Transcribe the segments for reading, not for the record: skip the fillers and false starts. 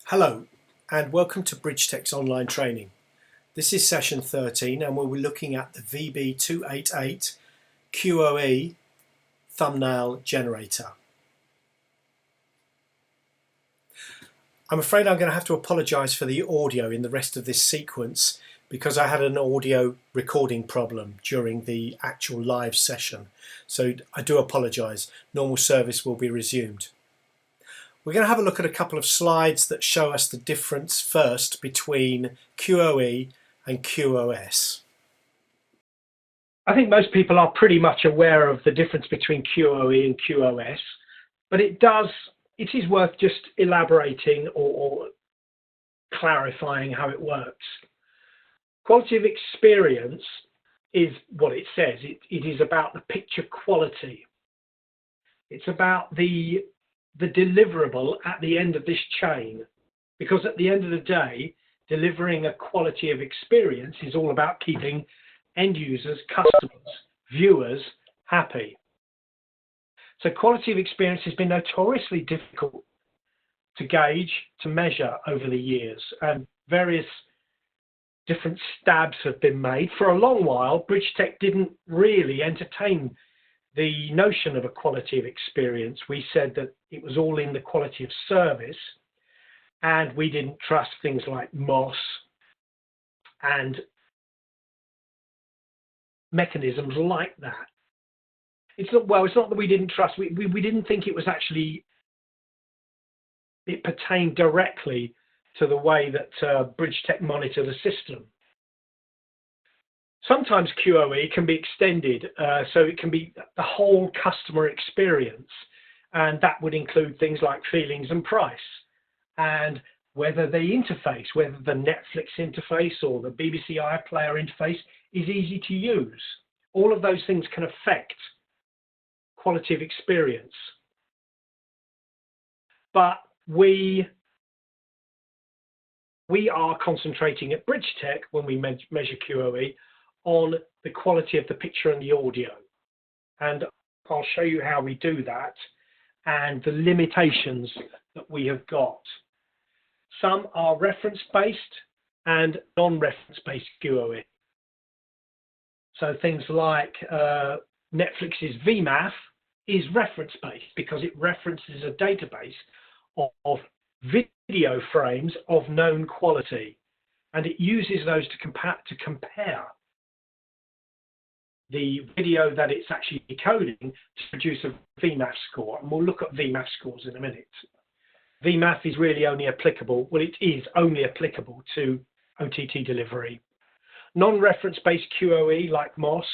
Hello and welcome to Bridgetech's online training. This is session 13 and we'll be looking at the VB288 QoE thumbnail generator. I'm afraid I'm going to have to apologise for the audio in the rest of this sequence because I had an audio recording problem during the actual live session. So I do apologise. Normal service will be resumed. We're going to have a look at a couple of slides that show us the difference first between QoE and QoS. I think most people are pretty much aware of the difference between QoE and QoS, but it is worth just elaborating or clarifying how it works. Quality of experience is what it says. It is about the picture quality. It's about the deliverable at the end of this chain, because at the end of the day, delivering a quality of experience is all about keeping end users, customers, viewers happy. So quality of experience has been notoriously difficult to gauge, to measure over the years, and various different stabs have been made. For a long while, Bridgetech didn't really entertain the notion of a quality of experience. We said that it was all in the quality of service, and we didn't trust things like MOS and mechanisms like that. It's not that we didn't trust, we didn't think it was actually, it pertained directly to the way that Bridgetech monitored the system. Sometimes QoE can be extended, so it can be the whole customer experience, and that would include things like feelings and price, and whether the interface, whether the Netflix interface or the BBC iPlayer interface is easy to use. All of those things can affect quality of experience. But we are concentrating at Bridgetech when we measure QoE on the quality of the picture and the audio. And I'll show you how we do that and the limitations that we have got. Some are reference-based and non-reference-based QoE. So things like Netflix's VMAF is reference-based because it references a database of video frames of known quality, and it uses those to compare the video that it's actually decoding to produce a VMAF score, and we'll look at VMAF scores in a minute. VMAF is really only applicable, well, it is only applicable to OTT delivery. Non-reference-based QoE, like MOS,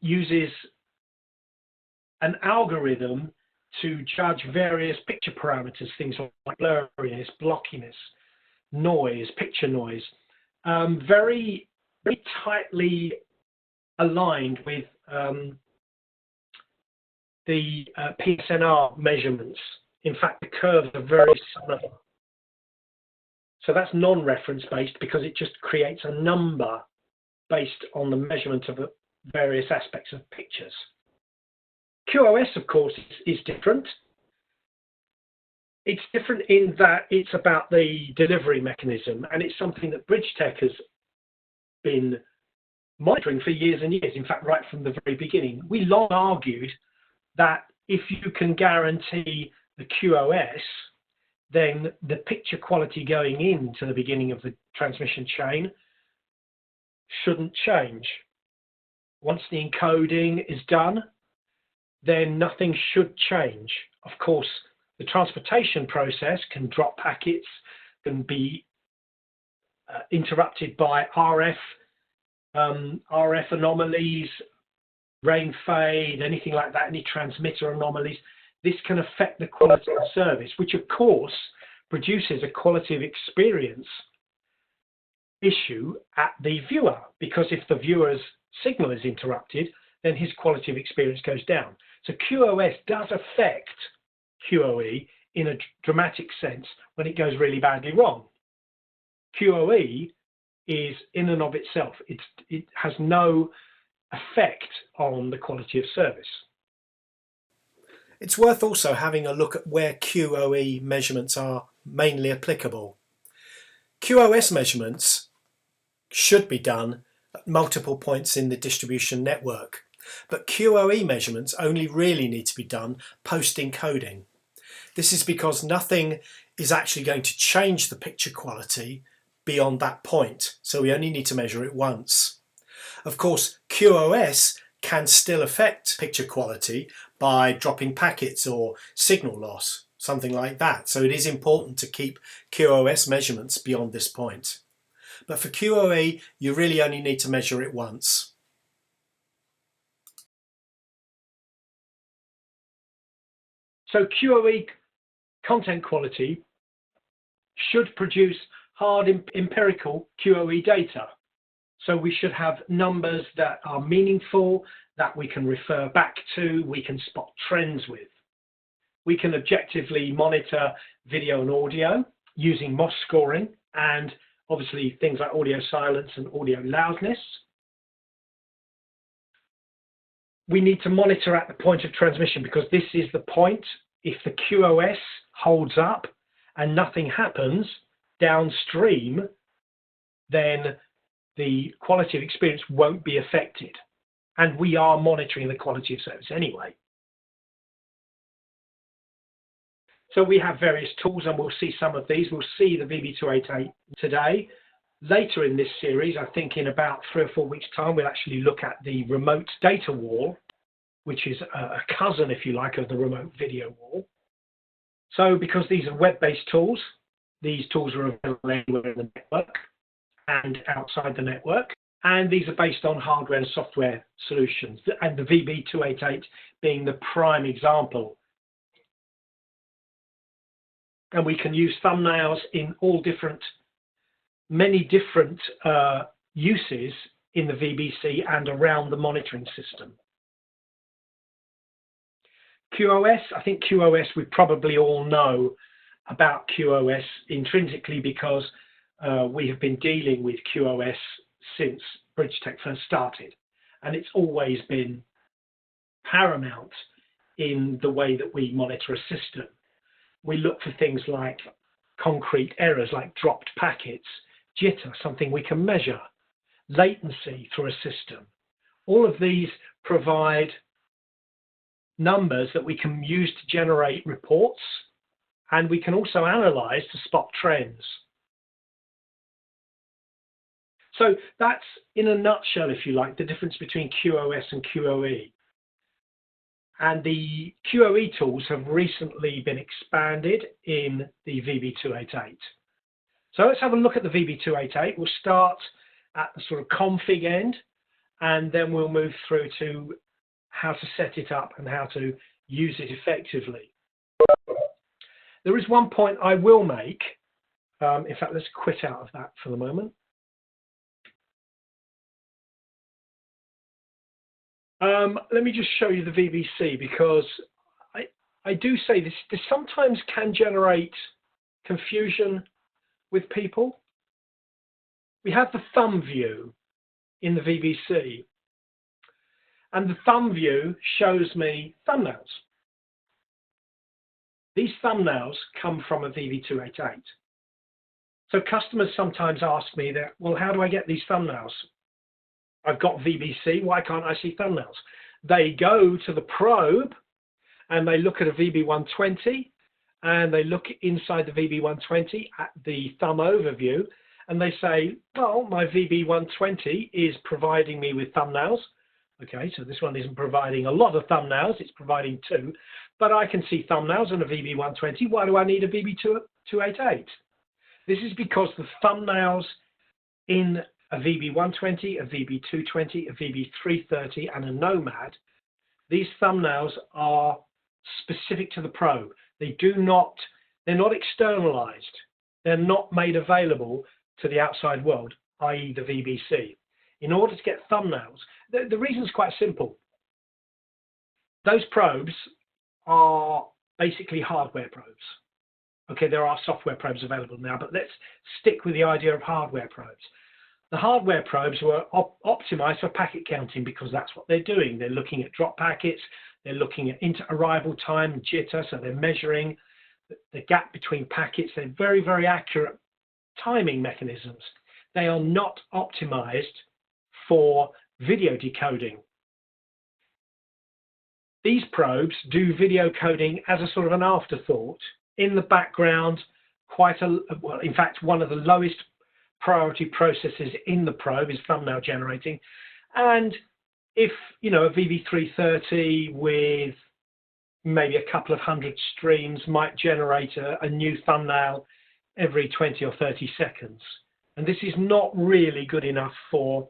uses an algorithm to judge various picture parameters, things like blurriness, blockiness, noise, picture noise, very tightly aligned with the PSNR measurements. In fact, the curves are very similar. So that's non-reference based because it just creates a number based on the measurement of the various aspects of pictures. QoS, of course, is different. It's different in that it's about the delivery mechanism, and it's something that Bridgetech has been monitoring for years and years. In fact, right from the very beginning, we long argued that if you can guarantee the QoS, then the picture quality going into the beginning of the transmission chain shouldn't change. Once the encoding is done, then nothing should change. Of course, the transportation process can drop packets, can be interrupted by RF anomalies, rain fade, anything like that, any transmitter anomalies. This can affect the quality of service, which of course produces a quality of experience issue at the viewer, because if the viewer's signal is interrupted, then his quality of experience goes down. So QoS does affect QoE in a dramatic sense when it goes really badly wrong. QoE is in and of itself, it has no effect on the quality of service. It's worth also having a look at where QoE measurements are mainly applicable. QoS measurements should be done at multiple points in the distribution network, but QoE measurements only really need to be done post-encoding. This is because nothing is actually going to change the picture quality beyond that point, so we only need to measure it once. Of course, QoS can still affect picture quality by dropping packets or signal loss, something like that. So it is important to keep QoS measurements beyond this point. But for QoE, you really only need to measure it once. So QoE content quality should produce hard empirical QoE data. So we should have numbers that are meaningful, that we can refer back to, we can spot trends with. We can objectively monitor video and audio using MOS scoring and obviously things like audio silence and audio loudness. We need to monitor at the point of transmission because this is the point. If the QoS holds up and nothing happens downstream, then the quality of experience won't be affected. And we are monitoring the quality of service anyway. So we have various tools, and we'll see some of these. We'll see the VB288 today. Later in this series, I think in about 3 or 4 weeks' time, we'll actually look at the remote data wall, which is a cousin, if you like, of the remote video wall. So because these are web-based tools, these tools are available anywhere in the network and outside the network. And these are based on hardware and software solutions, and the VB288 being the prime example. And we can use thumbnails in many different uses in the VBC and around the monitoring system. QoS, I think QoS, we probably all know about QoS intrinsically because we have been dealing with QoS since Bridgetech first started. And it's always been paramount in the way that we monitor a system. We look for things like concrete errors, like dropped packets, jitter, something we can measure, latency through a system. All of these provide numbers that we can use to generate reports, and we can also analyze to spot trends. So that's, in a nutshell, if you like, the difference between QoS and QoE. And the QoE tools have recently been expanded in the VB288. So let's have a look at the VB288. We'll start at the sort of config end, and then we'll move through to how to set it up and how to use it effectively. There is one point I will make. In fact, let's quit out of that for the moment. Let me just show you the VBC, because I do say this sometimes can generate confusion with people. We have the thumb view in the VBC, and the thumb view shows me thumbnails. These thumbnails come from a VB288. So customers sometimes ask me that, well, how do I get these thumbnails? I've got VBC, why can't I see thumbnails? They go to the probe and they look at a VB120, and they look inside the VB120 at the thumb overview, and they say, well, my VB120 is providing me with thumbnails. Okay, so this one isn't providing a lot of thumbnails, it's providing 2, but I can see thumbnails on a VB120. Why do I need a VB288? This is because the thumbnails in a VB120, a VB220, a VB330, and a Nomad, these thumbnails are specific to the probe. They're not externalized. They're not made available to the outside world, i.e. the VBC. In order to get thumbnails, the reason is quite simple. Those probes are basically hardware probes. Okay, there are software probes available now, but let's stick with the idea of hardware probes. The hardware probes were optimized for packet counting because that's what they're doing. They're looking at drop packets, they're looking at inter-arrival time, jitter, so they're measuring the gap between packets. They're very, very accurate timing mechanisms. They are not optimized for video decoding. These probes do video coding as a sort of an afterthought. In the background, well, in fact, one of the lowest priority processes in the probe is thumbnail generating. And if, you know, a VB330 with maybe a couple of hundred streams might generate a new thumbnail every 20 or 30 seconds. And this is not really good enough for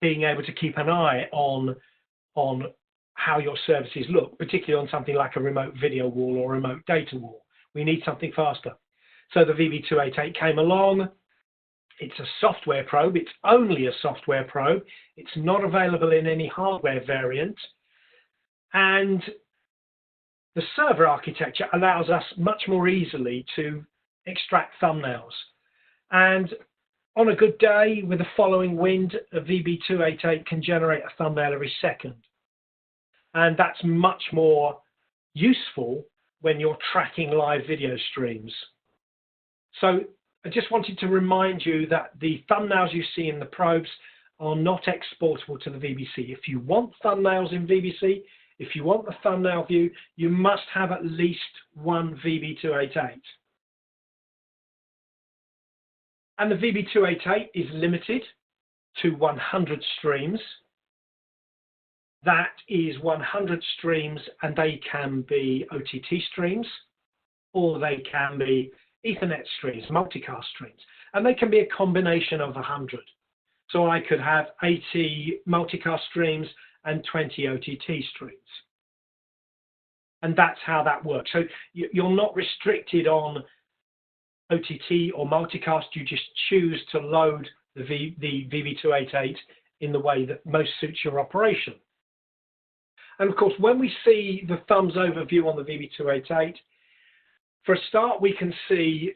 being able to keep an eye on how your services look, particularly on something like a remote video wall or remote data wall. We need something faster. So the VB288 came along. It's a software probe. It's only a software probe. It's not available in any hardware variant. And the server architecture allows us much more easily to extract thumbnails. And on a good day with a following wind, a VB288 can generate a thumbnail every second. And that's much more useful when you're tracking live video streams. So I just wanted to remind you that the thumbnails you see in the probes are not exportable to the VBC. If you want thumbnails in VBC, if you want the thumbnail view, you must have at least one VB288. And the VB288 is limited to 100 streams. That is 100 streams, and they can be OTT streams, or they can be Ethernet streams, multicast streams, and they can be a combination of 100. So I could have 80 multicast streams and 20 OTT streams. And that's how that works. So you're not restricted on OTT or multicast. You just choose to load the VB288 in the way that most suits your operation. And of course, when we see the thumbs over view on the VB288, for a start, we can see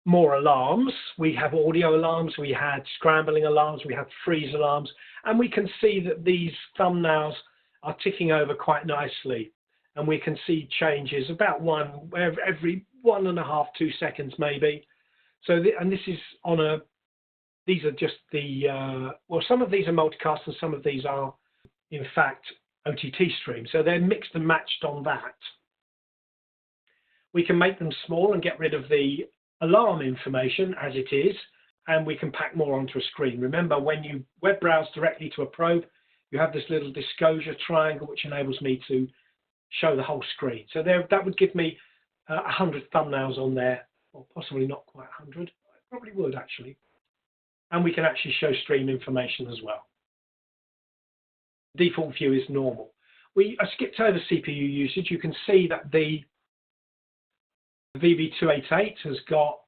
more alarms. We have audio alarms, we had scrambling alarms, we have freeze alarms, and we can see that these thumbnails are ticking over quite nicely. And we can see changes about every 1.5, 2 seconds maybe. So, and this is on a, these are just the, well, some of these are multicast and some of these are, in fact, OTT streams. So they're mixed and matched on that. We can make them small and get rid of the alarm information as it is, and we can pack more onto a screen. Remember, when you web browse directly to a probe, you have this little disclosure triangle which enables me to show the whole screen. So there, that would give me 100 thumbnails on there, or possibly not quite 100. I probably would actually. And we can actually show stream information as well. Default view is normal. I skipped over CPU usage. You can see that the VB288 has got,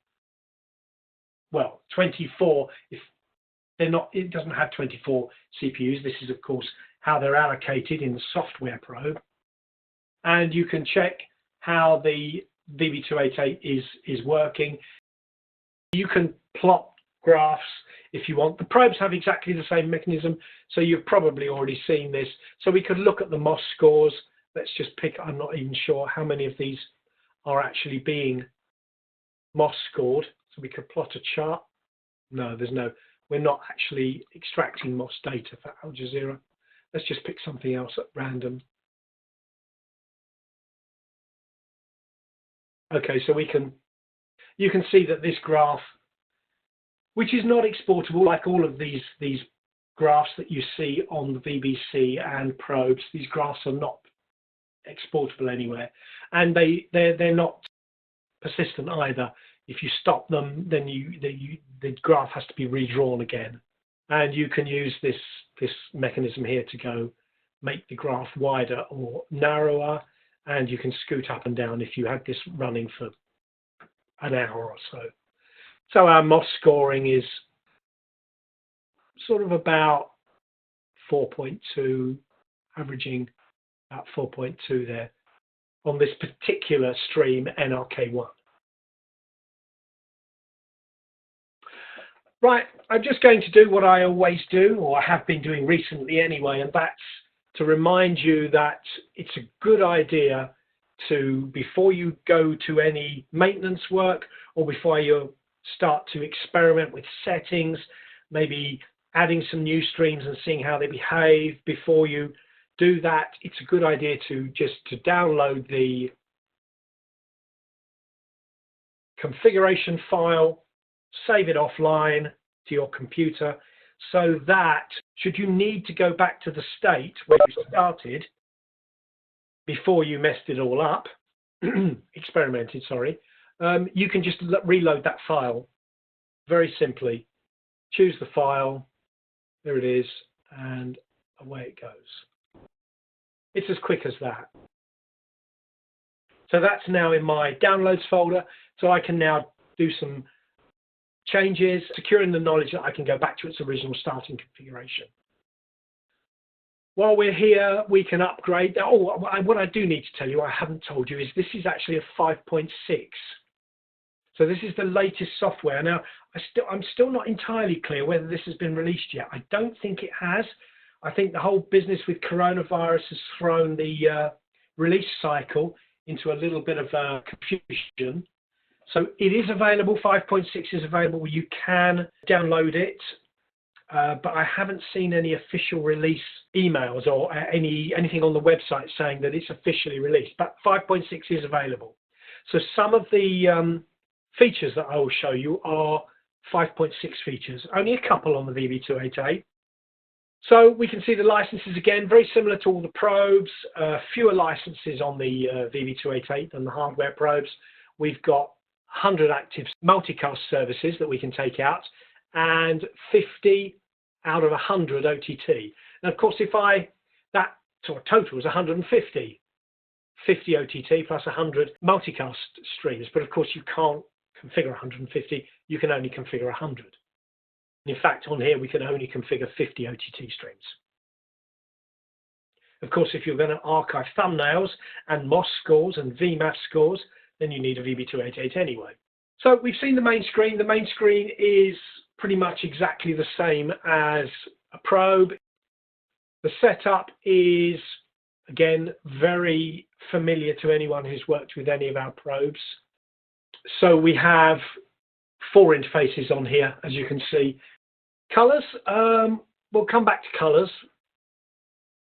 well, 24. If they're not, it doesn't have 24 CPUs. This is, of course, how they're allocated in the software probe. And you can check how the VB288 is working. You can plot graphs if you want. The probes have exactly the same mechanism, so you've probably already seen this. So we could look at the MOS scores. Let's just pick, I'm not even sure how many of these are actually being MOS scored. So we could plot a chart. No, there's no, we're not actually extracting MOS data for Al Jazeera. Let's just pick something else at random. Okay, so you can see that this graph, which is not exportable like all of these graphs that you see on the VBC and probes, these graphs are not exportable anywhere, and they're not persistent either. If you stop them, then the graph has to be redrawn again, and you can use this mechanism here to go make the graph wider or narrower, and you can scoot up and down if you had this running for an hour or so. So our MOS scoring is sort of about 4.2, averaging about 4.2 there on this particular stream NRK1. Right, I'm just going to do what I always do, or I have been doing recently anyway, and that's to remind you that it's a good idea to, before you go to any maintenance work or before you start to experiment with settings, maybe adding some new streams and seeing how they behave, before you do that, it's a good idea to download the configuration file, save it offline to your computer, so that should you need to go back to the state where you started before you messed it all up, experimented, sorry, you can just reload that file very simply. Choose the file, there it is, and away it goes. It's as quick as that. So that's now in my downloads folder, so I can now do some changes, securing the knowledge that I can go back to its original starting configuration. While we're here, we can upgrade. Oh, what I do need to tell you, I haven't told you, is this is actually a 5.6. So this is the latest software. Now, I'm still not entirely clear whether this has been released yet. I don't think it has. I think the whole business with coronavirus has thrown the release cycle into a little bit of confusion. So it is available, 5.6 is available. You can download it, but I haven't seen any official release emails or anything on the website saying that it's officially released, but 5.6 is available. So some of the features that I will show you are 5.6 features, only a couple on the VB288. So we can see the licenses again, very similar to all the probes, fewer licenses on the VB288 than the hardware probes. We've got 100 active multicast services that we can take out and 50 out of 100 OTT. Now, of course, that sort of total is 150, 50 OTT plus 100 multicast streams. But of course, you can't configure 150, you can only configure 100. In fact, on here, we can only configure 50 OTT streams. Of course, if you're going to archive thumbnails and MOS scores and VMAF scores, then you need a VB288 anyway. So we've seen the main screen. The main screen is pretty much exactly the same as a probe. The setup is, again, very familiar to anyone who's worked with any of our probes. So we have 4 interfaces on here, as you can see. Colors, we'll come back to colors.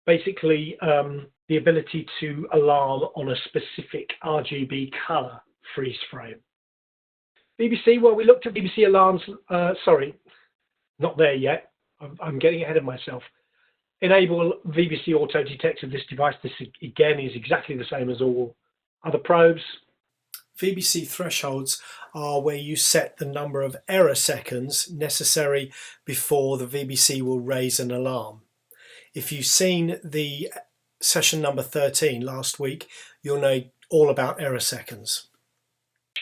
Basically, the ability to alarm on a specific RGB color freeze frame. VBC, well, we looked at VBC alarms, sorry, not there yet. I'm getting ahead of myself. Enable VBC auto detect of this device. This, again, is exactly the same as all other probes. VBC thresholds are where you set the number of error seconds necessary before the VBC will raise an alarm. If you've seen the session number 13 last week, you'll know all about error seconds.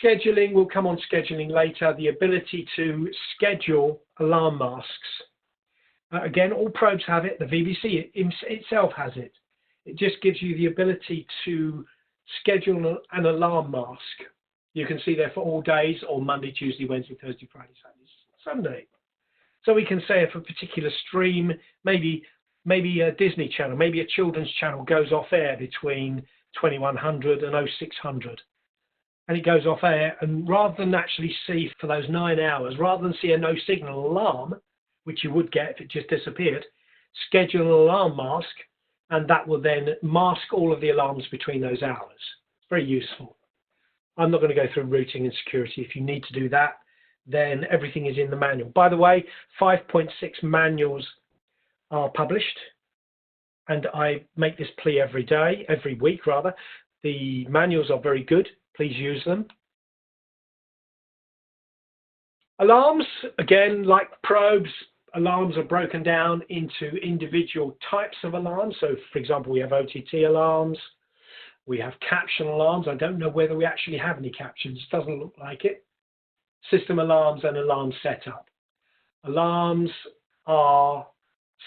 Scheduling, we'll come on scheduling later. The ability to schedule alarm masks. Again, all probes have it. The VBC itself has it. It just gives you the ability to schedule an alarm mask. You can see there for all days, or Monday, Tuesday, Wednesday, Thursday, Friday, Saturday, Sunday. So we can say if a particular stream, maybe a Disney channel, maybe a children's channel goes off air between 2100 and 0600. And it goes off air, and rather than actually see for those 9 hours, rather than see a no signal alarm, which you would get if it just disappeared, schedule an alarm mask, and that will then mask all of the alarms between those hours. It's very useful. I'm not going to go through routing and security. If you need to do that, then everything is in the manual. By the way, 5.6 manuals are published, and I make this plea every week rather. The manuals are very good. Please use them. Alarms, again, like probes, alarms are broken down into individual types of alarms. So, for example, we have OTT alarms. We have caption alarms. I don't know whether we actually have any captions. It doesn't look like it. System alarms and alarm setup. Alarms are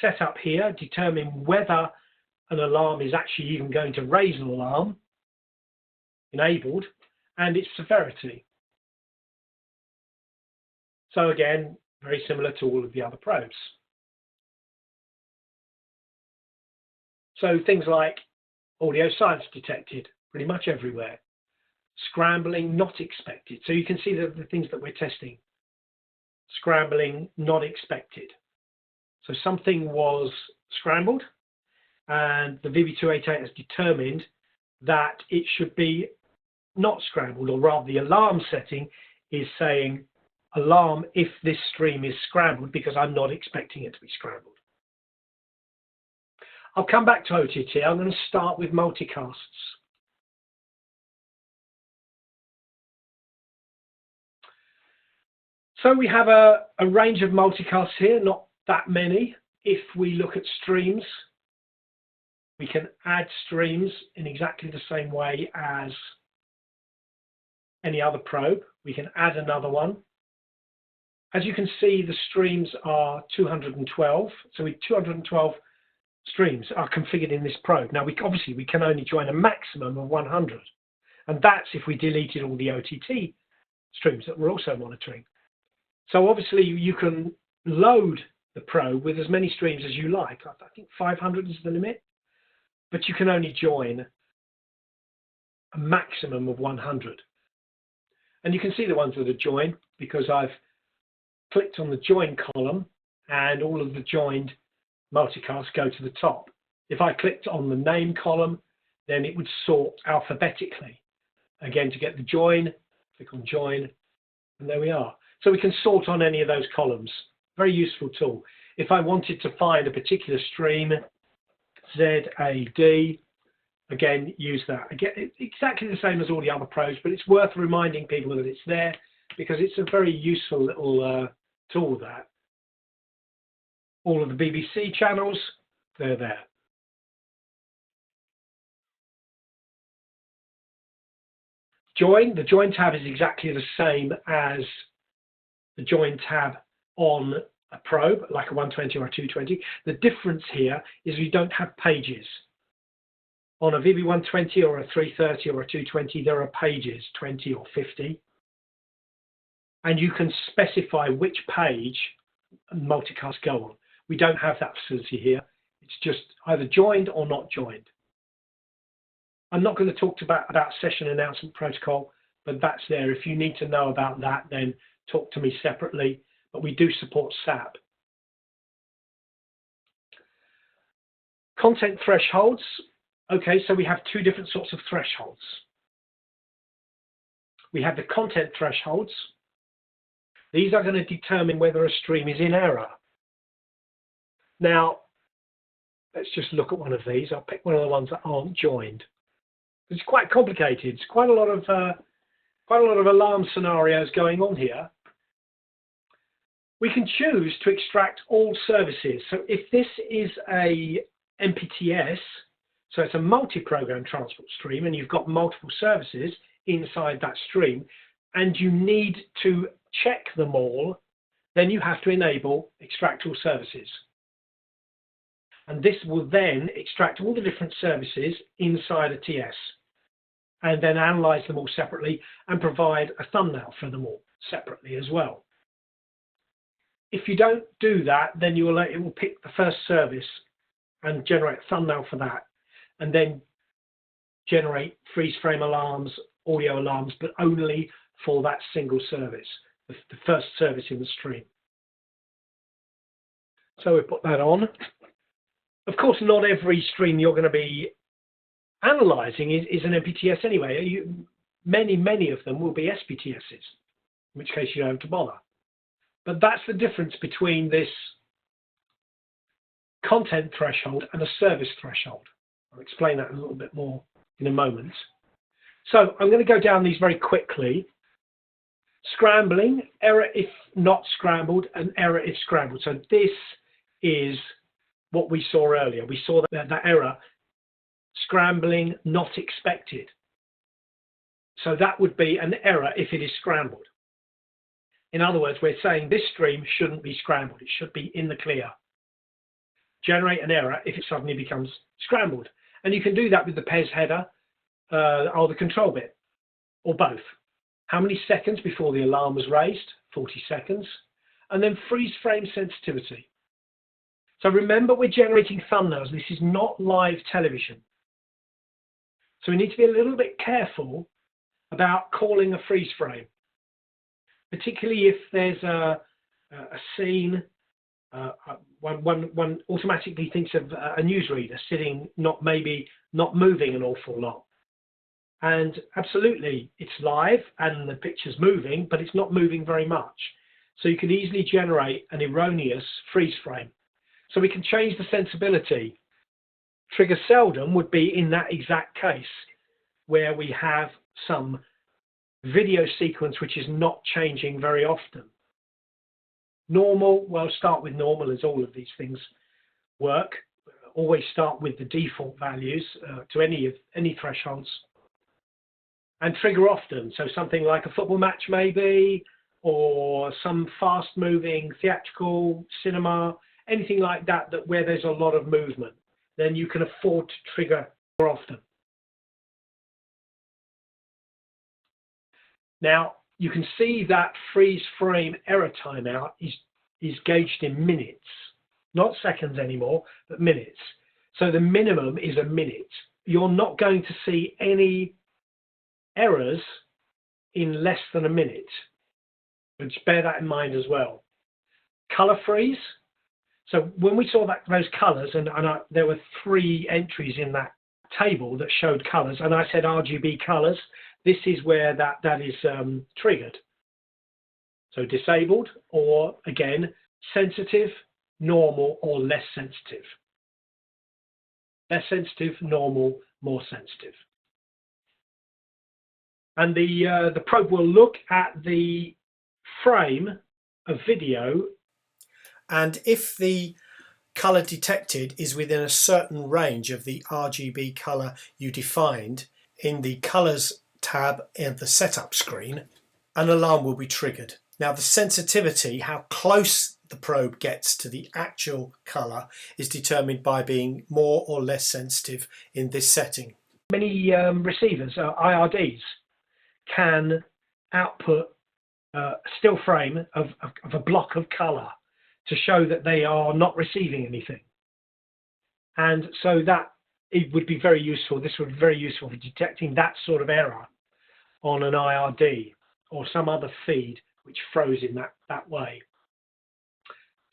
set up here, determine whether an alarm is actually even going to raise an alarm, enabled, and its severity. So again, very similar to all of the other probes. So things like audio silence detected, pretty much everywhere. Scrambling, not expected. So you can see the things that we're testing. Scrambling, not expected. So something was scrambled, and the VB288 has determined that it should be not scrambled, or rather the alarm setting is saying alarm if this stream is scrambled, because I'm not expecting it to be scrambled. I'll come back to OTT. I'm going to start with multicasts. So we have a range of multicasts here, not that many. If we look at streams, we can add streams in exactly the same way as any other probe. We can add another one. As you can see, the streams are 212. So with 212 streams are configured in this probe. Now, obviously, we can only join a maximum of 100. And that's if we deleted all the OTT streams that we're also monitoring. So obviously, you can load the probe with as many streams as you like. I think 500 is the limit. But you can only join a maximum of 100. And you can see the ones that are joined because I've clicked on the join column and all of the joined multicasts go to the top. If I clicked on the name column, then it would sort alphabetically. Again, to get the join, click on join, and there we are. So we can sort on any of those columns. Very useful tool. If I wanted to find a particular stream, ZAD, again, use that. Again, it's exactly the same as all the other probes, but it's worth reminding people that it's there because it's a very useful little tool that. All of the BBC channels, they're there. Join, the join tab is exactly the same as the join tab on a probe, like a 120 or a 220. The difference here is we don't have pages. On a VB120 or a 330 or a 220, there are pages, 20 or 50. And you can specify which page multicasts go on. We don't have that facility here. It's just either joined or not joined. I'm not going to talk about session announcement protocol, but that's there. If you need to know about that, then talk to me separately. But we do support SAP. Content thresholds. Okay, so we have two different sorts of thresholds. We have the content thresholds. These are going to determine whether a stream is in error. Now, let's just look at one of these. I'll pick one of the ones that aren't joined. It's quite complicated. It's quite a lot of alarm scenarios going on here. We can choose to extract all services. So if this is a MPTS, so it's a multi-program transport stream, and you've got multiple services inside that stream, and you need to check them all, then you have to enable extract all services. And this will then extract all the different services inside a TS and then analyze them all separately and provide a thumbnail for them all separately as well. If you don't do that, then it will pick the first service and generate a thumbnail for that, and then generate freeze frame alarms, audio alarms, but only for that single service, the first service in the stream. So we put that on. Of course, not every stream you're going to be analyzing is an MPTS anyway. Many of them will be SPTSs, in which case you don't have to bother. But that's the difference between this content threshold and a service threshold. I'll explain that a little bit more in a moment. So I'm going to go down these very quickly. Scrambling, error if not scrambled, and error if scrambled. So this is what we saw earlier. We saw that error, scrambling not expected. So that would be an error if it is scrambled. In other words, we're saying this stream shouldn't be scrambled. It should be in the clear. Generate an error if it suddenly becomes scrambled. And you can do that with the PES header or the control bit, or both. How many seconds before the alarm was raised? 40 seconds. And then freeze frame sensitivity. So remember, we're generating thumbnails. This is not live television. So we need to be a little bit careful about calling a freeze frame, particularly if there's a scene. One automatically thinks of a newsreader sitting, maybe not moving an awful lot. And absolutely, it's live and the picture's moving, but it's not moving very much. So you could easily generate an erroneous freeze frame. So we can change the sensibility. Trigger seldom would be in that exact case where we have some video sequence which is not changing very often. Normal, well, start with normal as all of these things work. Always start with the default values to any thresholds. And trigger often, so something like a football match maybe, or some fast moving theatrical cinema, anything like that, where there's a lot of movement, then you can afford to trigger more often. Now, you can see that freeze frame error timeout is gauged in minutes, not seconds anymore, but minutes. So the minimum is a minute. You're not going to see any errors in less than a minute. But just bear that in mind as well. Color freeze. So when we saw those colors, and there were 3 entries in that table that showed colors, and I said RGB colors, this is where that is triggered. So disabled, or again, sensitive, normal, or less sensitive. Less sensitive, normal, more sensitive. And the probe will look at the frame of video. And if the color detected is within a certain range of the RGB color you defined in the colors tab in the setup screen, an alarm will be triggered. Now the sensitivity, how close the probe gets to the actual color, is determined by being more or less sensitive in this setting. Many receivers, IRDs, can output a still frame of a block of color to show that they are not receiving anything. And so that it would be very useful. This would be very useful for detecting that sort of error on an IRD or some other feed which froze in that way.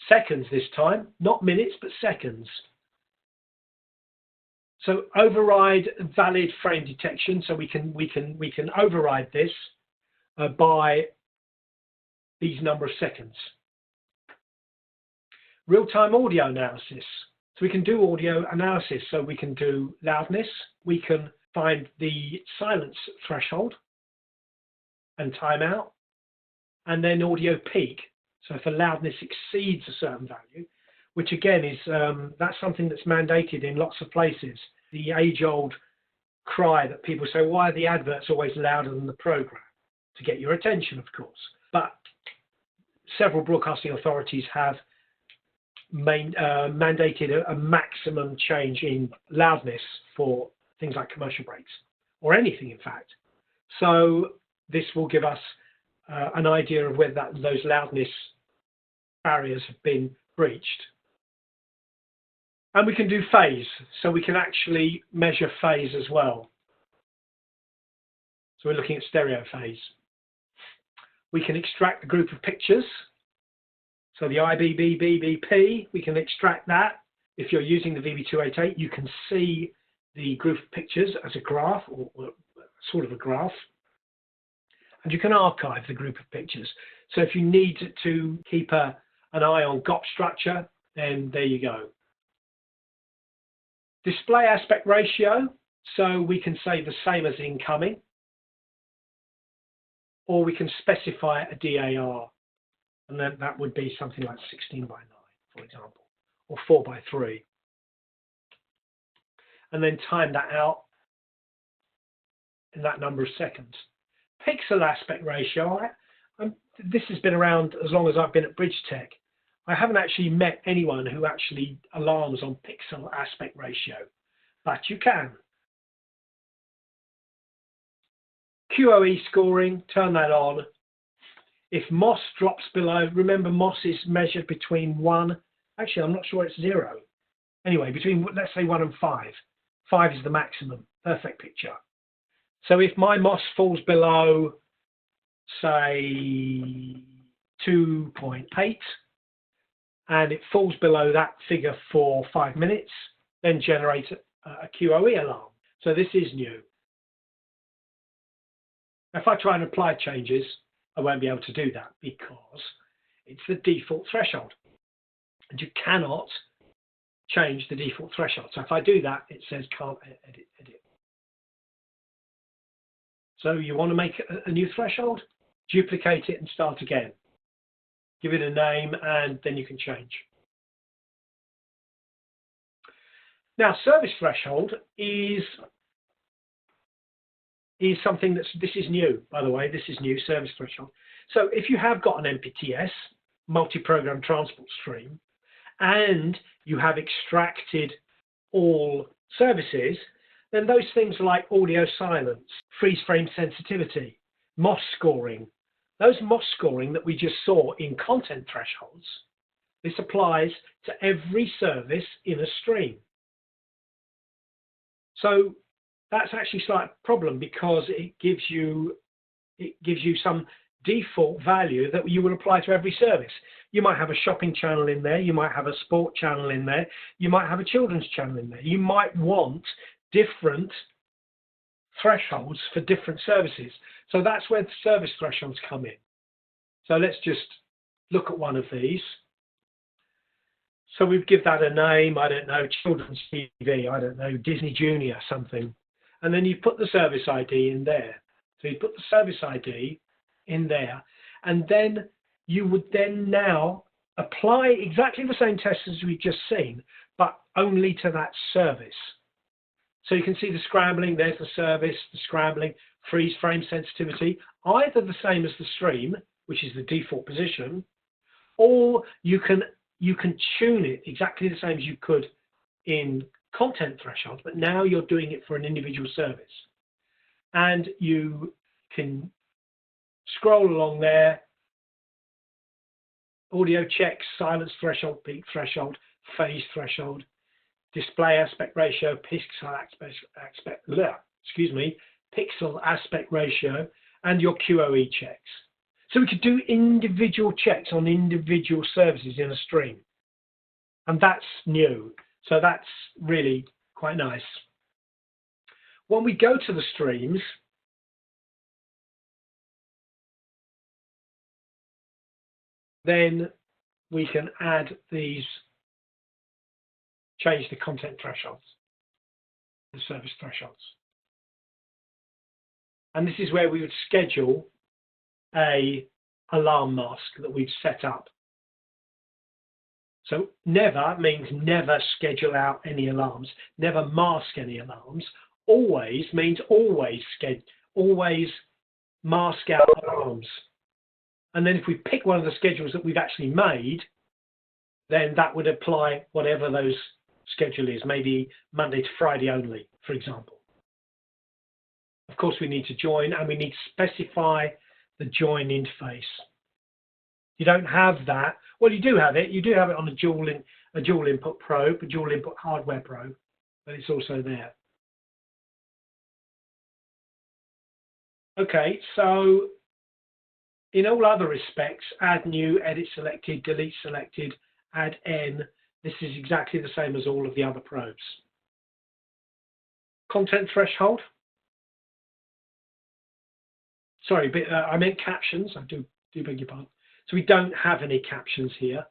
Seconds this time, not minutes, but seconds. So override valid frame detection. So we can override this by these number of seconds. Real-time audio analysis. So we can do audio analysis. So we can do loudness. We can find the silence threshold and timeout, and then audio peak. So if the loudness exceeds a certain value, which again is that's something that's mandated in lots of places. The age-old cry that people say, why are the adverts always louder than the program? To get your attention, of course. But several broadcasting authorities have mandated a maximum change in loudness for things like commercial breaks, or anything in fact. So this will give us an idea of whether those loudness barriers have been breached. And we can do phase, so we can actually measure phase as well. So we're looking at stereo phase. We can extract the group of pictures. So the IBB-BBP, we can extract that. If you're using the VB288, you can see the group of pictures as a graph, or sort of a graph. And you can archive the group of pictures. So if you need to keep an eye on GOP structure, then there you go. Display aspect ratio, so we can say the same as incoming, or we can specify a DAR, and then that would be something like 16:9, for example, or 4:3. And then time that out in that number of seconds. Pixel aspect ratio, this has been around as long as I've been at Bridgetech. I haven't actually met anyone who actually alarms on pixel aspect ratio, but you can. QoE scoring, turn that on. If MOS drops below, remember MOS is measured between 1, actually I'm not sure it's 0. Anyway, between, let's say 1 and 5. 5 is the maximum. perfect picture. So if my MOS falls below, say, 2.8, and it falls below that figure for 5 minutes, then generate a QoE alarm. So this is new. If I try and apply changes, I won't be able to do that because it's the default threshold. And you cannot change the default threshold. So if I do that, it says can't edit. So you want to make a new threshold, duplicate it and start again. Give it a name and then you can change. Now, service threshold is something this is new, by the way. This is new, service threshold. So if you have got an MPTS, multi-program transport stream, and you have extracted all services, then those things like audio silence, freeze frame sensitivity, MOS scoring, those MOS scoring that we just saw in content thresholds, this applies to every service in a stream. So that's actually a slight problem because it gives you some default value that you will apply to every service. You might have a shopping channel in there, you might have a sport channel in there, you might have a children's channel in there. You might want different thresholds for different services. So that's where the service thresholds come in. So let's just look at one of these. So we give that a name, I don't know, children's TV, I don't know, Disney Junior, something. And then you put the service ID in there. So you put the service ID in there, and then you would then now apply exactly the same test as we've just seen, but only to that service. So you can see the scrambling, there's the service, the scrambling, freeze frame sensitivity, either the same as the stream, which is the default position, or you can tune it exactly the same as you could in content thresholds, but now you're doing it for an individual service. And you can scroll along there, audio checks, silence threshold, peak threshold, phase threshold, display aspect ratio, pixel aspect ratio, and your QoE checks. So we could do individual checks on individual services in a stream. And that's new. So that's really quite nice. When we go to the streams, then we can add these, change the content thresholds, the service thresholds. And this is where we would schedule a alarm mask that we've set up. So never means never schedule out any alarms, never mask any alarms. Always means always mask out alarms. And then if we pick one of the schedules that we've actually made, then that would apply whatever those schedule is, maybe Monday to Friday only, for example. Of course, we need to join, and we need to specify the join interface. You don't have that. Well, you do have it. You do have it on a dual input probe, a dual input hardware probe, but it's also there. Okay, so in all other respects, add new, edit selected, delete selected, add n. This is exactly the same as all of the other probes. Content threshold. Sorry, but I meant captions. I do beg your pardon. So we don't have any captions here.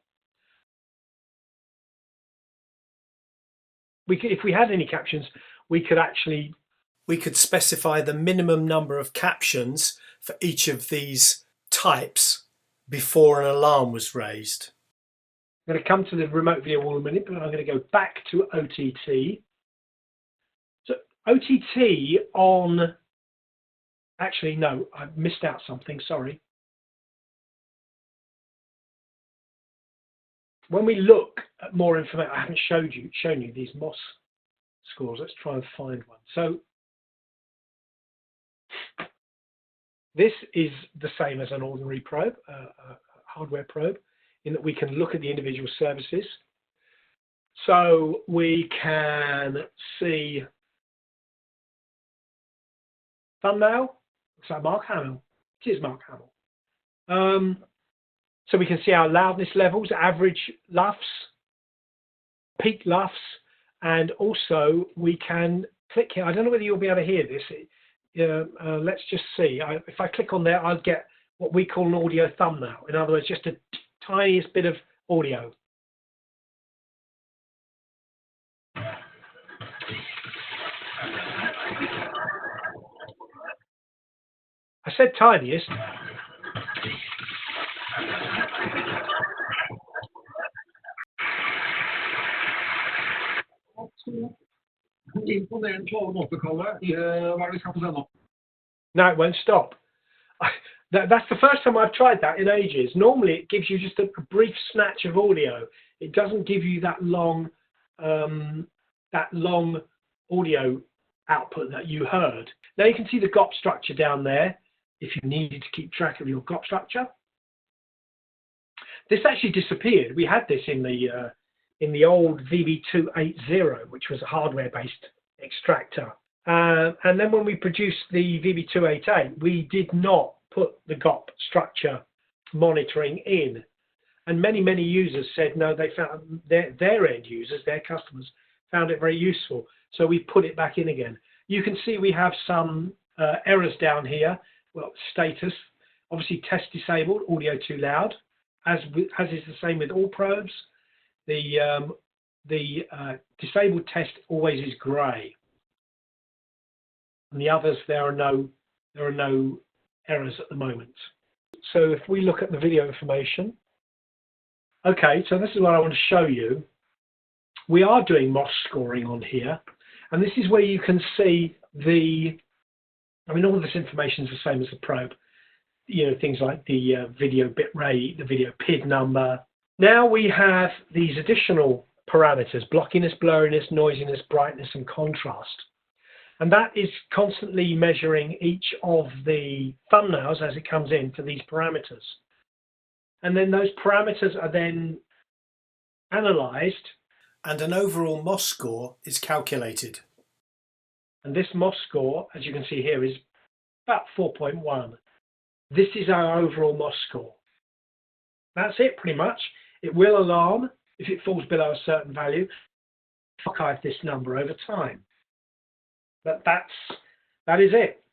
If we had any captions, we could specify the minimum number of captions for each of these types before an alarm was raised. I'm going to come to the remote video wall in a minute, but I'm going to go back to OTT. So OTT on, actually, no, I missed out something, sorry. When we look at more information, I haven't shown you these MOS scores. Let's try and find one. So this is the same as an ordinary probe, a hardware probe, in that we can look at the individual services. So we can see thumbnail. Looks like Mark Hamill. It is Mark Hamill. So we can see our loudness levels, average LUFS, peak LUFS, and also we can click here. I don't know whether you'll be able to hear this. Let's just see. If I click on there, I'll get what we call an audio thumbnail. In other words, just a tiniest bit of audio. I said tiniest. No, it won't stop. That's the first time I've tried that in ages. Normally it gives you just a brief snatch of audio. It doesn't give you that long audio output that you heard. Now you can see the GOP structure down there if you needed to keep track of your GOP structure. This actually disappeared. We had this in the old VB288, which was a hardware-based extractor. And then when we produced the VB288, we did not put the GOP structure monitoring in. And many users said no, they found their end users, their customers, found it very useful. So we put it back in again. You can see we have some errors down here. Well, status, obviously test disabled, audio too loud, as is the same with all probes. The disabled test always is grey. And the others, there are no errors at the moment. So if we look at the video information, okay, so this is what I want to show you. We are doing MOS scoring on here, and this is where you can see all of this information is the same as the probe. You know, things like the video bit rate, the video PID number. Now we have these additional parameters: blockiness, blurriness, noisiness, brightness, and contrast. And that is constantly measuring each of the thumbnails as it comes in for these parameters. And then those parameters are then analyzed. And an overall MOS score is calculated. And this MOS score, as you can see here, is about 4.1. This is our overall MOS score. That's it, pretty much. It will alarm if it falls below a certain value. Archive this number over time. But that is it.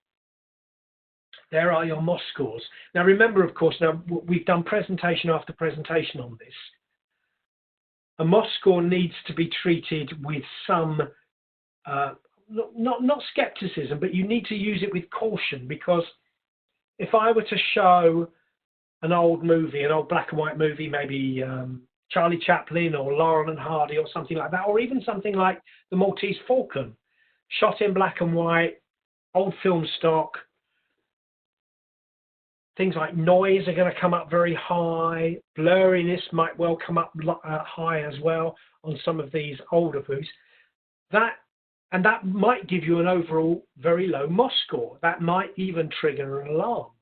There are your MOS scores. Now remember, of course, now we've done presentation after presentation on this. A MOS score needs to be treated with some, not skepticism, but you need to use it with caution, because if I were to show an old movie, an old black and white movie, maybe Charlie Chaplin or Laurel and Hardy or something like that, or even something like the Maltese Falcon, shot in black and white, old film stock, things like noise are going to come up very high, blurriness might well come up high as well on some of these older movies. That might give you an overall very low MOS score. That might even trigger an alarm.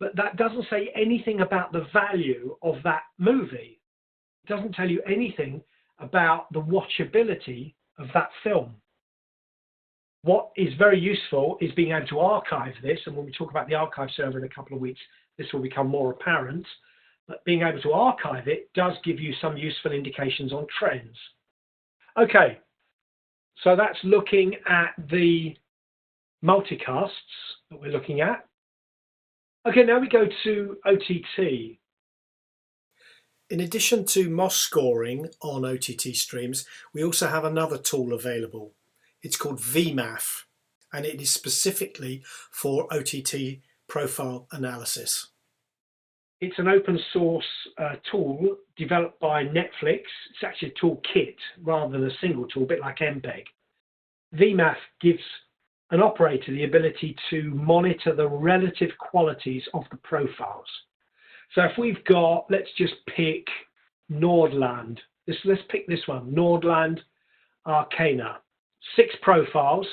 But that doesn't say anything about the value of that movie. It doesn't tell you anything about the watchability of that film. What is very useful is being able to archive this, and when we talk about the archive server in a couple of weeks, this will become more apparent. But being able to archive it does give you some useful indications on trends. Okay, so that's looking at the multicasts that we're looking at. Okay, now we go to OTT. In addition to MOS scoring on OTT streams, we also have another tool available. It's called VMAF, and it is specifically for OTT profile analysis. It's an open source tool developed by Netflix. It's actually a toolkit rather than a single tool, a bit like MPEG. VMAF gives an operator the ability to monitor the relative qualities of the profiles. So if we've got, let's just pick Nordland. Let's pick this one, Nordland Arcana. 6 profiles.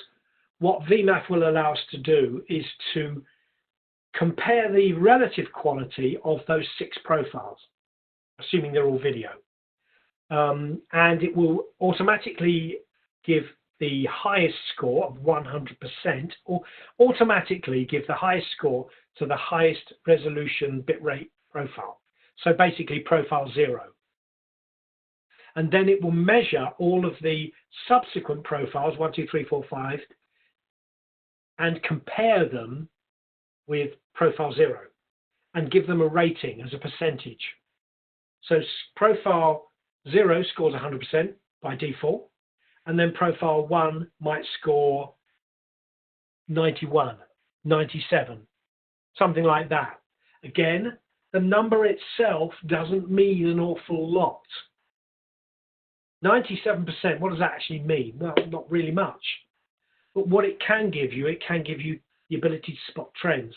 What VMAF will allow us to do is to compare the relative quality of those 6 profiles, assuming they're all video. And it will automatically give the highest score of 100%, or automatically give the highest score to the highest resolution bitrate profile. So basically profile 0. And then it will measure all of the subsequent profiles, 1, 2, 3, 4, 5, and compare them with profile 0 and give them a rating as a percentage. So profile 0 scores 100% by default, and then profile 1 might score 91, 97, something like that. Again, the number itself doesn't mean an awful lot. 97%, what does that actually mean? Well, not really much. But what it can give you the ability to spot trends.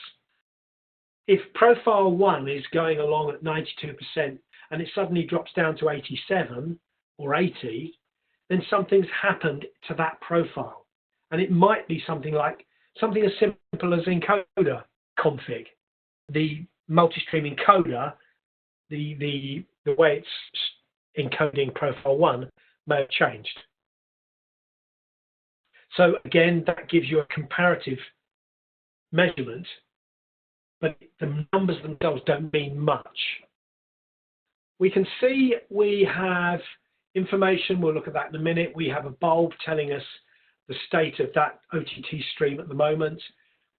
If profile 1 is going along at 92% and it suddenly drops down to 87 or 80, then something's happened to that profile. And it might be something as simple as encoder config. The multi-stream encoder, the way it's encoding profile 1 may have changed. So again, that gives you a comparative measurement, but the numbers themselves don't mean much. We can see we have information, we'll look at that in a minute. We have a bulb telling us the state of that OTT stream at the moment.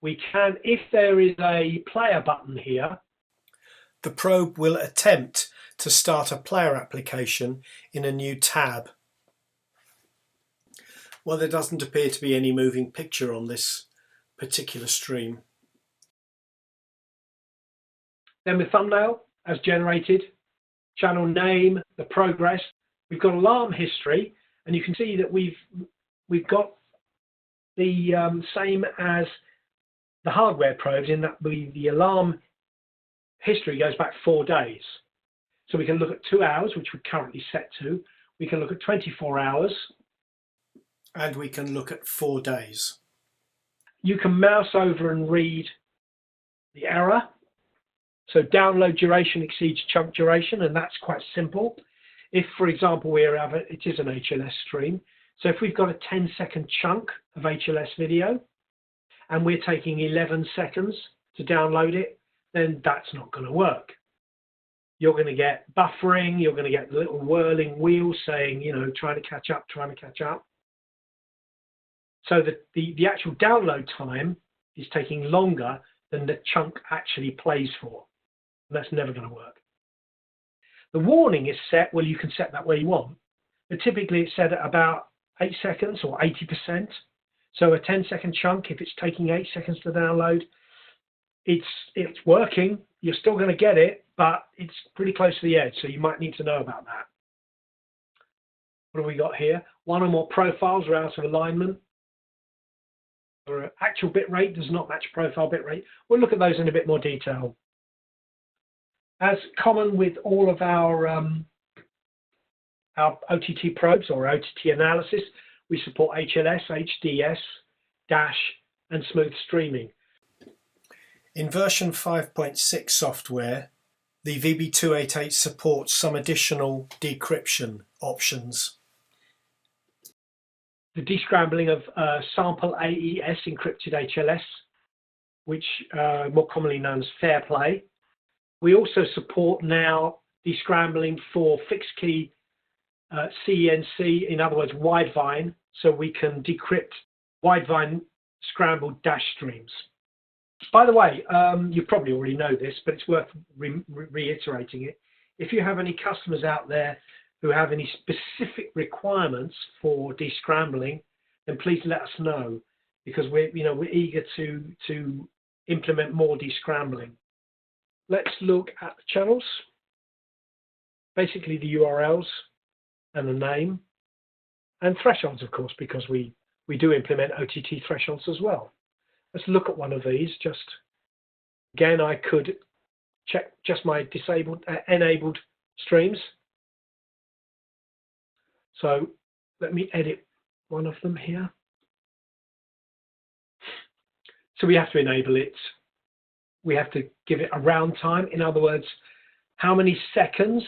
We can, if there is a player button here, the probe will attempt to start a player application in a new tab. Well, there doesn't appear to be any moving picture on this particular stream. Then the thumbnail as generated, channel name, the progress. We've got alarm history, and you can see that we've got the same as the hardware probes in that the alarm history goes back 4 days. So we can look at 2 hours, which we're currently set to. We can look at 24 hours. And we can look at 4 days. You can mouse over and read the error. So download duration exceeds chunk duration, and that's quite simple. If, for example, it is an HLS stream. So if we've got a 10-second chunk of HLS video, and we're taking 11 seconds to download it, then that's not going to work. You're going to get buffering, you're going to get the little whirling wheels saying, trying to catch up, trying to catch up. So the actual download time is taking longer than the chunk actually plays for. And that's never going to work. The warning is set, well, you can set that where you want, but typically it's set at about 8 seconds or 80%. So a 10-second chunk, if it's taking 8 seconds to download, it's working. You're still going to get it, but it's pretty close to the edge, so you might need to know about that. What have we got here? One or more profiles are out of alignment. Or actual bit rate does not match profile bit rate. We'll look at those in a bit more detail. As common with all of our OTT probes or OTT analysis, we support HLS, HDS, Dash, and smooth streaming. In version 5.6 software, the VB288 supports some additional decryption options. The descrambling of sample AES encrypted HLS, which more commonly known as fair play. We also support now descrambling for fixed key CENC, in other words, widevine, so we can decrypt widevine scrambled dash streams. By the way, you probably already know this, but it's worth reiterating it. If you have any customers out there who have any specific requirements for descrambling, then please let us know, because we're eager to implement more descrambling. Let's look at the channels. Basically the URLs and the name, and thresholds, of course, because we do implement OTT thresholds as well. Let's look at one of these. Just again, I could check just my enabled streams. So let me edit one of them here. So we have to enable it. We have to give it a round time. In other words, how many seconds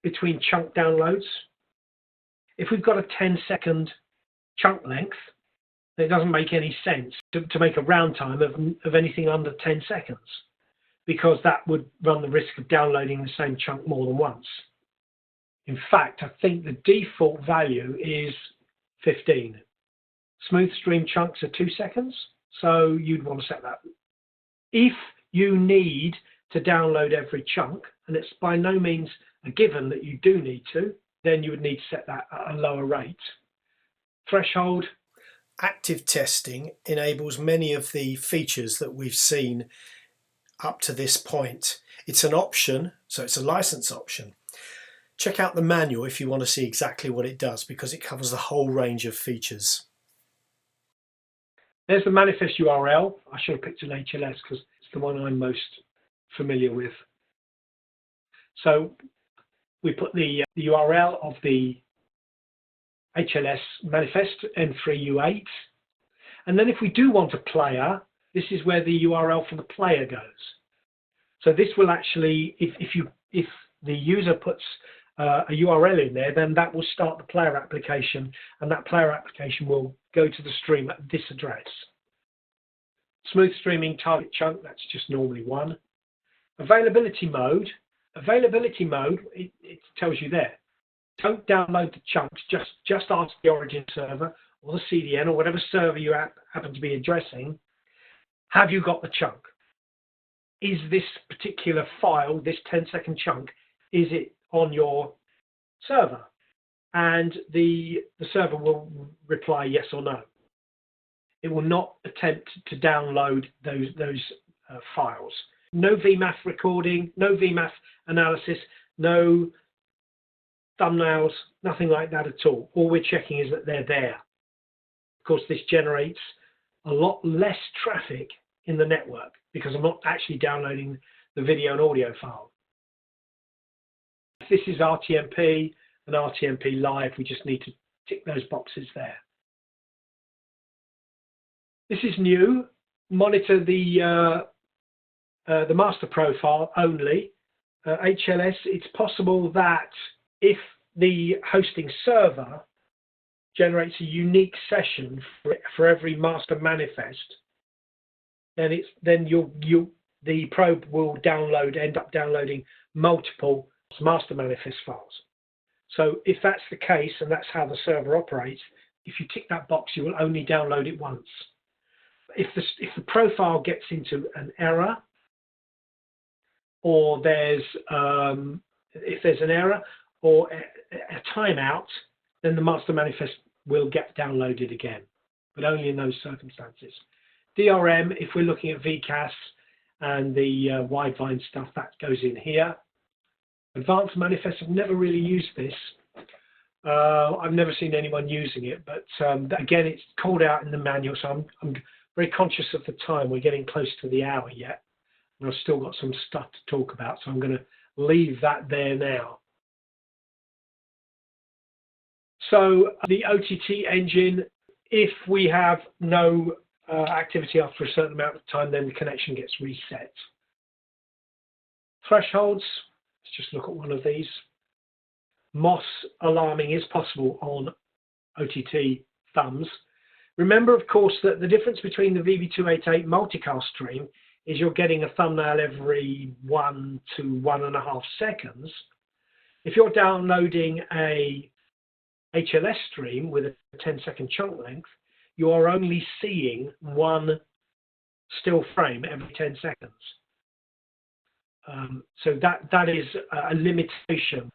between chunk downloads? If we've got a 10-second chunk length, it doesn't make any sense to make a round time of anything under 10 seconds, because that would run the risk of downloading the same chunk more than once. In fact, I think the default value is 15. Smooth stream chunks are 2 seconds, so you'd want to set that. If you need to download every chunk, and it's by no means a given that you do need to, then you would need to set that at a lower rate. Threshold. Active testing enables many of the features that we've seen up to this point. It's an option, so it's a license option. Check out the manual if you want to see exactly what it does, because it covers the whole range of features. There's the manifest URL. I should have picked an HLS because it's the one I'm most familiar with. So we put the URL of the HLS manifest N3U8. And then if we do want a player, this is where the URL for the player goes. So this will actually, if the user puts a URL in there, then that will start the player application, and that player application will go to the stream at this address. Smooth streaming target chunk, that's just normally 1. Availability mode, it tells you there. Don't download the chunks, just ask the origin server or the CDN or whatever server you happen to be addressing, have you got the chunk? Is this particular file, this 10-second chunk, is it on your server? And the server will reply yes or no. It will not attempt to download those files. No VMAF recording, no VMAF analysis, no thumbnails, nothing like that at all. All we're checking is that they're there. Of course, this generates a lot less traffic in the network because I'm not actually downloading the video and audio file. If this is RTMP and RTMP live, we just need to tick those boxes there. This is new. Monitor the master profile only. HLS, it's possible that if the hosting server generates a unique session for every master manifest, then the probe will end up downloading multiple master manifest files. So if that's the case and that's how the server operates, if you tick that box, you will only download it once. If the profile gets into an error, or if there's an error or a timeout, then the master manifest will get downloaded again, but only in those circumstances. DRM, if we're looking at VCAS and the Widevine stuff, that goes in here. Advanced manifests, I've never really used this. I've never seen anyone using it, but again, it's called out in the manual, so I'm very conscious of the time. We're getting close to the hour yet, and I've still got some stuff to talk about, so I'm going to leave that there now. So the OTT engine, if we have no activity after a certain amount of time, then the connection gets reset. Thresholds, let's just look at one of these. MOS alarming is possible on OTT thumbs. Remember, of course, that the difference between the VB288 multicast stream is you're getting a thumbnail every 1 to 1.5 seconds. If you're downloading a HLS stream with a 10-second chunk length, you are only seeing one still frame every 10 seconds. So that is a limitation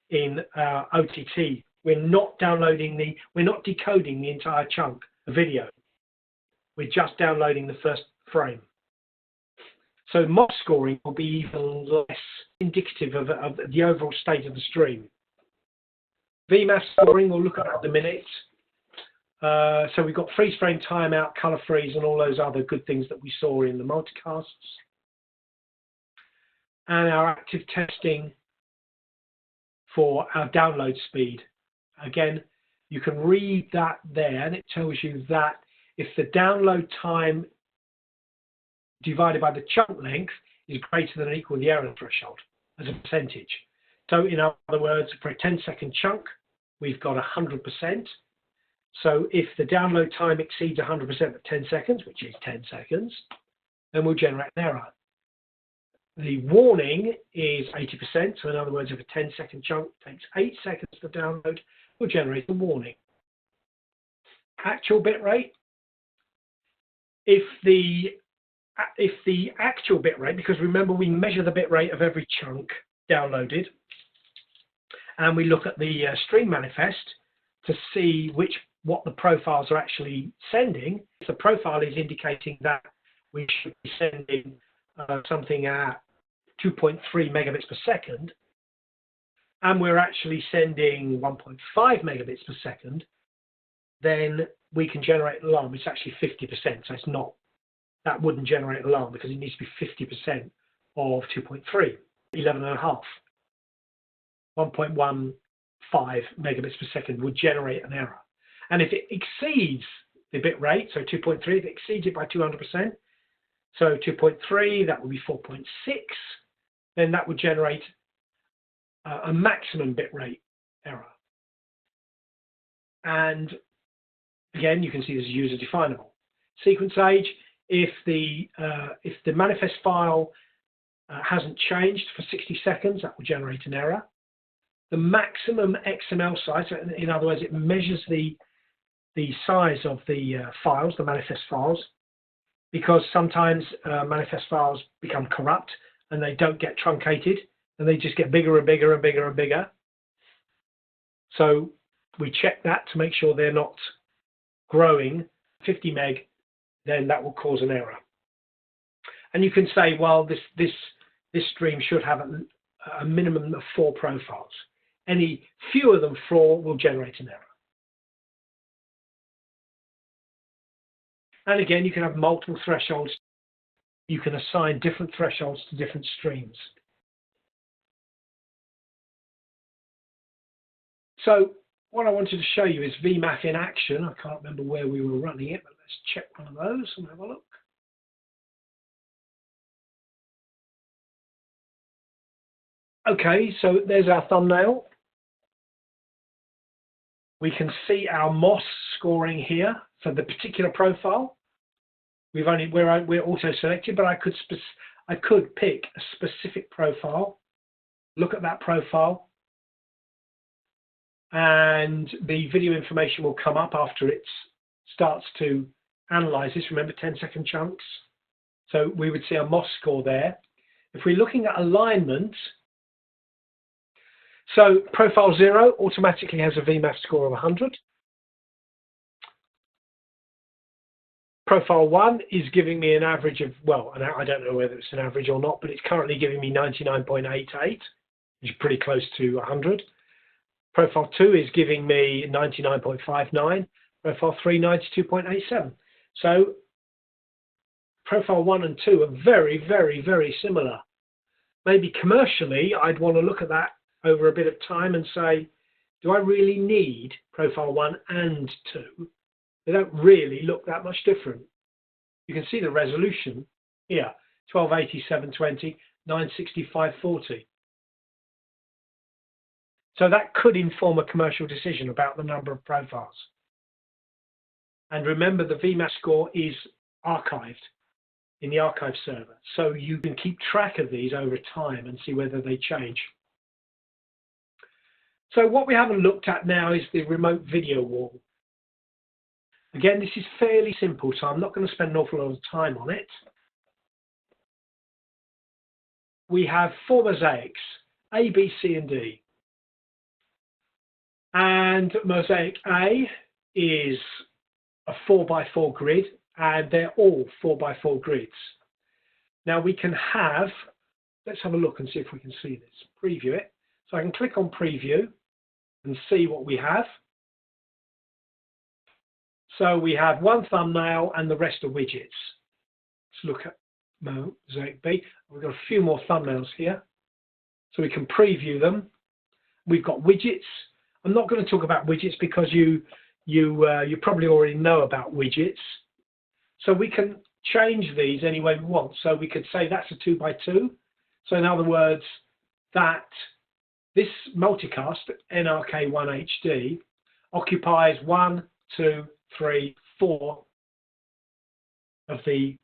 in OTT. We're not decoding the entire chunk of video. We're just downloading the first frame. So MOS scoring will be even less indicative of the overall state of the stream. VMAF scoring we'll look at the minute. So we've got freeze frame, timeout, color freeze, and all those other good things that we saw in the multicasts. And our active testing for our download speed. Again, you can read that there, and it tells you that if the download time divided by the chunk length is greater than or equal to the error threshold as a percentage. So in other words, for a 10-second chunk, we've got 100%. So if the download time exceeds 100% of 10 seconds, which is 10 seconds, then we'll generate an error. The warning is 80%, so in other words, if a 10-second chunk takes 8 seconds to download, we'll generate a warning. Actual bit rate, if the actual bit rate, because remember we measure the bit rate of every chunk downloaded, and we look at the stream manifest to see what the profiles are actually sending. If the profile is indicating that we should be sending something at 2.3 megabits per second, and we're actually sending 1.5 megabits per second, then we can generate an alarm. It's actually 50%, so it's not, that wouldn't generate an alarm because it needs to be 50% of 2.3, 11.5. 1.15 megabits per second would generate an error. And if it exceeds the bit rate, so 2.3, if it exceeds it by 200%, so 2.3, that would be 4.6, then that would generate a maximum bit rate error. And again, you can see this is user definable. Sequence age, if the manifest file hasn't changed for 60 seconds, that will generate an error. The maximum XML size, in other words, it measures the size of the files, the manifest files, because sometimes manifest files become corrupt and they don't get truncated and they just get bigger and bigger and bigger and bigger. So we check that to make sure they're not growing 50 meg, then that will cause an error. And you can say, well, this stream should have a minimum of 4 profiles. Any fewer than 4 will generate an error. And again, you can have multiple thresholds. You can assign different thresholds to different streams. So what I wanted to show you is VMAF in action. I can't remember where we were running it, but let's check one of those and have a look. Okay, so there's our thumbnail. We can see our MOS scoring here for the particular profile. We're auto selected, but I could pick a specific profile, look at that profile, and the video information will come up after it starts to analyze this. Remember, 10-second chunks. So we would see a MOS score there. If we're looking at alignment, so profile 0 automatically has a VMAF score of 100. Profile 1 is giving me an average of, well, I don't know whether it's an average or not, but it's currently giving me 99.88, which is pretty close to 100. Profile 2 is giving me 99.59. Profile 3, 92.87. So profile 1 and 2 are very, very, very similar. Maybe commercially, I'd want to look at that over a bit of time and say, do I really need profile 1 and 2? They don't really look that much different. You can see the resolution here, 1280, 720, 960, 540. So that could inform a commercial decision about the number of profiles. And remember, the VMAF score is archived in the archive server. So you can keep track of these over time and see whether they change. So what we haven't looked at now is the remote video wall. Again, this is fairly simple, so I'm not going to spend an awful lot of time on it. We have 4 mosaics, A, B, C, and D. And mosaic A is a 4x4 grid, and they're all 4x4 grids. Now we can have, let's have a look and see if we can see this. Preview it. So I can click on preview and see what we have. So we have one thumbnail and the rest are widgets. Let's look at mosaic B. We've got a few more thumbnails here. So we can preview them. We've got widgets. I'm not going to talk about widgets because you probably already know about widgets. So we can change these any way we want. So we could say that's a 2x2. So in other words, that this multicast, NRK1HD, occupies 1, 2, 3, 4 of the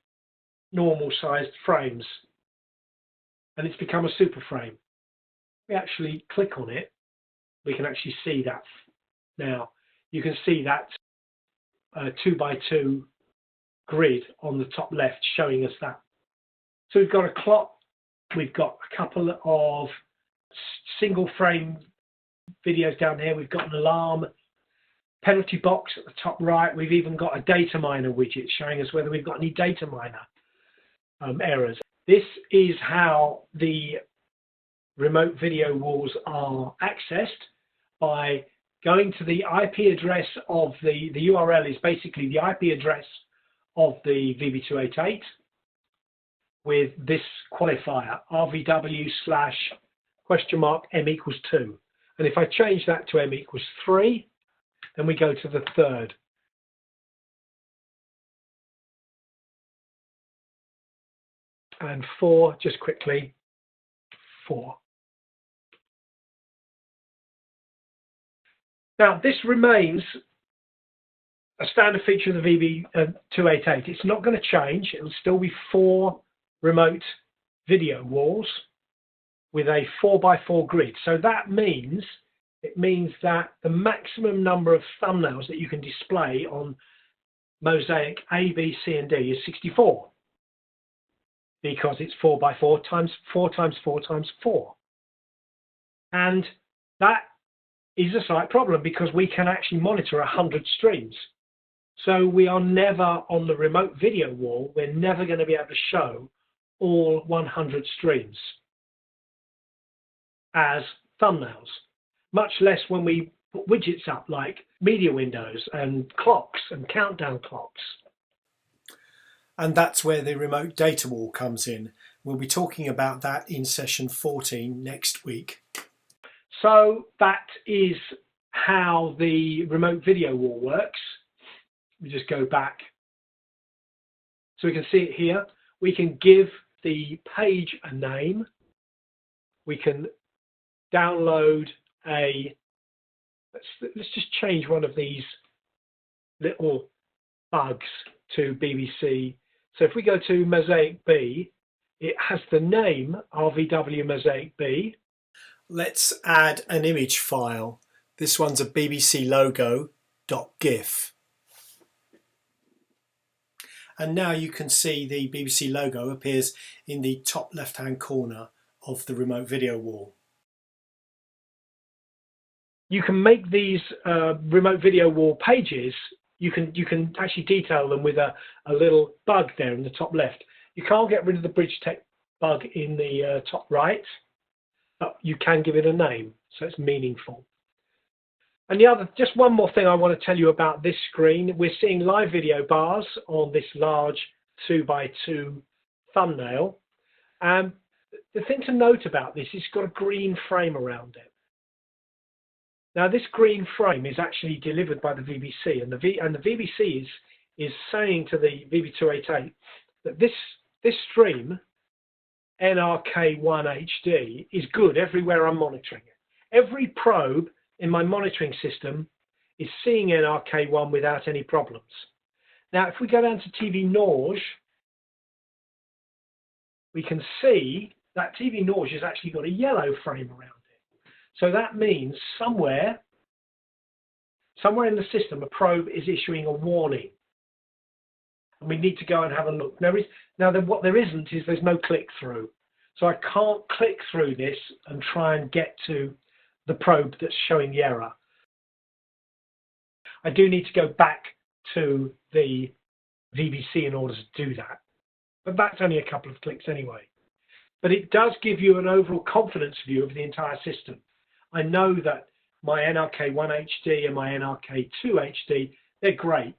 normal sized frames, and it's become a super frame. We actually click on it, we can actually see that now. You can see that 2x2 grid on the top left showing us that. So we've got a clock, we've got a couple of single frame videos down here, we've got an alarm, penalty box at the top right, we've even got a data miner widget showing us whether we've got any data miner errors. This is how the remote video walls are accessed, by going to the IP address of the URL is basically the IP address of the VB288 with this qualifier RVW / m equals 2. And if I change that to m equals 3, then we go to the third. And 4, just quickly, 4. Now, this remains a standard feature of the VB288. It's not going to change. It will still be 4 remote video walls with a 4x4 grid. So that means, it means that the maximum number of thumbnails that you can display on Mosaic A, B, C, and D is 64. Because it's 4x4 times 4 times 4 times 4. And that is a slight problem because we can actually monitor 100 streams. So we are never on the remote video wall, we're never going to be able to show all 100 streams as thumbnails, much less when we put widgets up like media windows and clocks and countdown clocks. And that's where the remote data wall comes in. We'll be talking about that in session 14 next week. So that is how the remote video wall works. We just go back. So we can see it here. We can give the page a name. We can download a, let's just change one of these little bugs to BBC. So if we go to Mosaic B, it has the name RVW Mosaic B. Let's add an image file. This one's a BBC logo.gif. And now you can see the BBC logo appears in the top left-hand corner of the remote video wall. You can make these remote video wall pages. You can actually detail them with a little bug there in the top left. You can't get rid of the Bridgetech bug in the top right, but you can give it a name, so it's meaningful. And the other, just one more thing I want to tell you about this screen. We're seeing live video bars on this large 2x2 thumbnail. The thing to note about this is it's got a green frame around it. Now, this green frame is actually delivered by the VBC, and the VBC is saying to the VB288 that this stream, NRK1HD, is good everywhere I'm monitoring it. Every probe in my monitoring system is seeing NRK1 without any problems. Now, if we go down to TV Norge, we can see that TV Norge has actually got a yellow frame around it. So that means somewhere in the system, a probe is issuing a warning. And we need to go and have a look. What there isn't is there's no click-through. So I can't click through this and try and get to the probe that's showing the error. I do need to go back to the VBC in order to do that. But that's only a couple of clicks anyway. But it does give you an overall confidence view of the entire system. I know that my NRK1HD and my NRK2HD, they're great.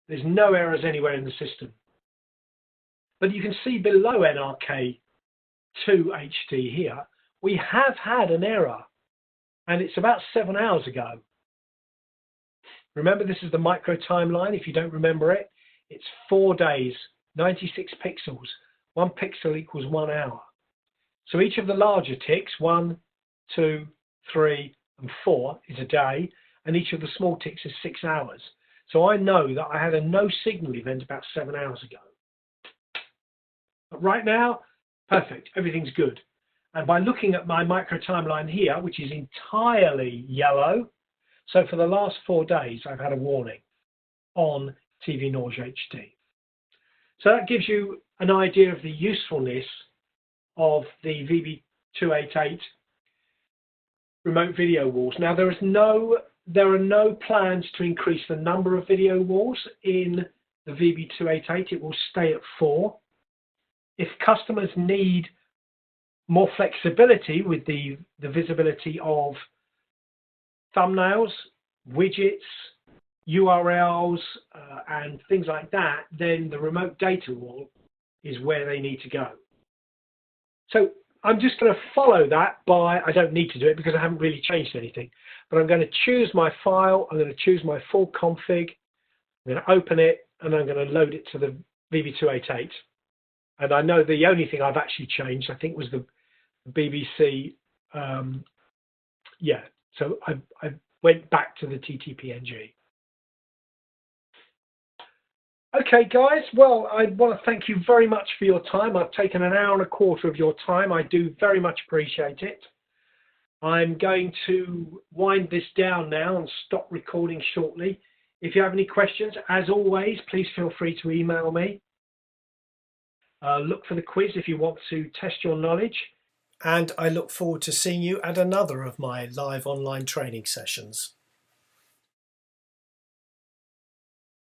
There's no errors anywhere in the system. But you can see below NRK2HD here, we have had an error. And it's about 7 hours ago. Remember, this is the micro timeline. If you don't remember it, it's 4 days, 96 pixels. 1 pixel equals 1 hour. So each of the larger ticks, 1, 2, 3, and 4 is a day, and each of the small ticks is 6 hours. So I know that I had a no signal event about 7 hours ago. But right now, perfect, everything's good. And by looking at my micro timeline here, which is entirely yellow, so for the last 4 days, I've had a warning on TV Nausea HD. So that gives you an idea of the usefulness of the VB288 remote video walls. Now, there are no plans to increase the number of video walls in the VB288. It will stay at 4. If customers need more flexibility with the visibility of thumbnails, widgets, URLs, and things like that, then the remote data wall is where they need to go. So I'm just going to follow that by, I don't need to do it because I haven't really changed anything, but I'm going to choose my file, I'm going to choose my full config, I'm going to open it, and I'm going to load it to the VB288. And I know the only thing I've actually changed, I think, was the BBC, yeah, so I went back to the TTPNG. Okay, guys, well, I want to thank you very much for your time. I've taken an hour and a quarter of your time. I do very much appreciate it. I'm going to wind this down now and stop recording shortly. If you have any questions, as always, please feel free to email me. Look for the quiz if you want to test your knowledge. And I look forward to seeing you at another of my live online training sessions.